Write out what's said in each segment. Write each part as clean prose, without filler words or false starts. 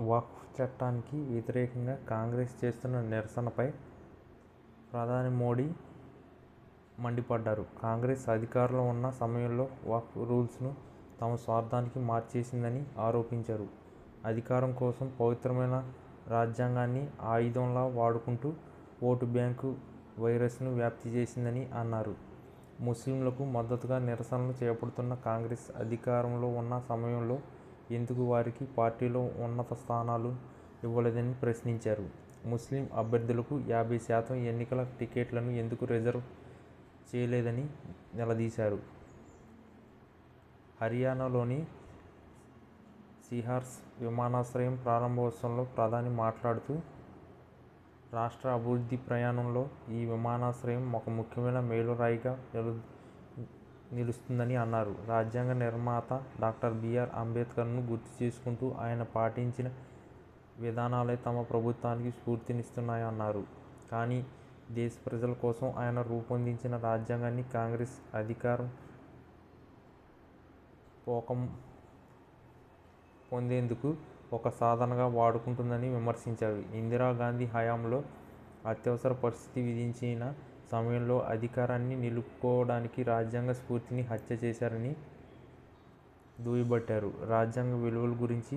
వక్ఫ్ చట్టానికి వ్యతిరేకంగా కాంగ్రెస్ చేస్తున్న నిరసనపై ప్రధాని మోడీ మండిపడ్డారు. కాంగ్రెస్ అధికారంలో ఉన్న సమయంలో వక్ఫ్ రూల్స్ను తమ స్వార్థానికి మార్చేసిందని ఆరోపించారు. అధికారం కోసం పవిత్రమైన రాజ్యాంగాన్ని ఆయుధంలా వాడుకుంటూ ఓటు బ్యాంకు వైరస్ను వ్యాప్తి చేసిందని అన్నారు. ముస్లింలకు మద్దతుగా నిరసనలు చేపడుతున్న కాంగ్రెస్ అధికారంలో ఉన్న సమయంలో ఎందుకు వారికి పార్టీలో ఉన్నత స్థానాలు ఇవ్వలేదని ప్రశ్నించారు. ముస్లిం అభ్యర్థులకు 50% ఎన్నికల టికెట్లను ఎందుకు రిజర్వ్ చేయలేదని నిలదీశారు. హర్యానాలోని సిహార్స్ విమానాశ్రయం ప్రారంభోత్సవంలో ప్రధాని మాట్లాడుతూ, రాష్ట్ర అభివృద్ధి ప్రయాణంలో ఈ విమానాశ్రయం ఒక ముఖ్యమైన మైలురాయిగా నిలుస్తుందని అన్నారు. రాజ్యాంగ నిర్మాత డాక్టర్ బిఆర్ అంబేద్కర్ను గుర్తు చేసుకుంటూ ఆయన పాటించిన విధానాలే తమ ప్రభుత్వానికి స్ఫూర్తినిస్తున్నాయన్నారు. కానీ దేశ ప్రజల కోసం ఆయన రూపొందించిన రాజ్యాంగాన్ని కాంగ్రెస్ అధికారం పొందేందుకు ఒక సాధనగా వాడుకుంటుందని విమర్శించారు. ఇందిరాగాంధీ హయాంలో అత్యవసర పరిస్థితి విధించిన సమయంలో అధికారాన్ని నిలుపుకోవడానికి రాజ్యాంగ స్ఫూర్తిని హత్య చేశారని దుయ్యబట్టారు. రాజ్యాంగ విలువల గురించి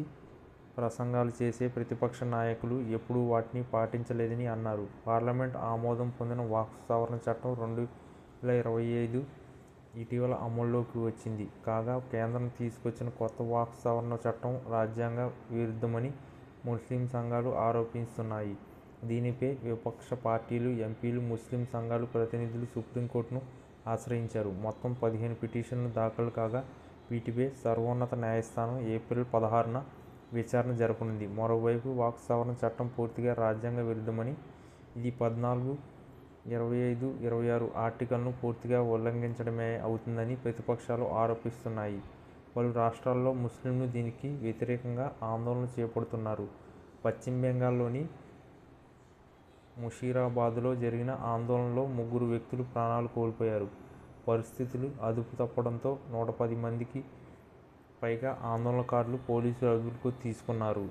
ప్రసంగాలు చేసే ప్రతిపక్ష నాయకులు ఎప్పుడూ వాటిని పాటించలేదని అన్నారు. పార్లమెంట్ ఆమోదం పొందిన వక్ఫ్ సవరణ చట్టం 2025 ఇటీవల అమల్లోకి వచ్చింది. కాగా కేంద్రం తీసుకొచ్చిన కొత్త వక్ఫ్ సవరణ చట్టం రాజ్యాంగ విరుద్ధమని ముస్లిం సంఘాలు ఆరోపిస్తున్నాయి. దీనిపై విపక్ష పార్టీలు, ఎంపీలు, ముస్లిం సంఘాల ప్రతినిధులు సుప్రీంకోర్టును ఆశ్రయించారు. మొత్తం 15 పిటిషన్లు దాఖలు కాగా వీటిపై సర్వోన్నత న్యాయస్థానం ఏప్రిల్ 16న విచారణ జరపనుంది. మరోవైపు వక్ఫ్ సవరణ చట్టం పూర్తిగా రాజ్యాంగ విరుద్ధమని, ఇది 14, 25, 26 ఆర్టికల్ను పూర్తిగా ఉల్లంఘించడమే అవుతుందని ప్రతిపక్షాలు ఆరోపిస్తున్నాయి. పలు రాష్ట్రాల్లో ముస్లింలు దీనికి వ్యతిరేకంగా ఆందోళనలు చేపడుతున్నారు. పశ్చిమ బెంగాల్లోని ముషీరాబాద్లో జరిగిన ఆందోళనలో 3 వ్యక్తులు ప్రాణాలు కోల్పోయారు. పరిస్థితులు అదుపు తప్పడంతో 110 మందికి పైగా ఆందోళనకారులు పోలీసుల అదుపులోకి తీసుకున్నారు.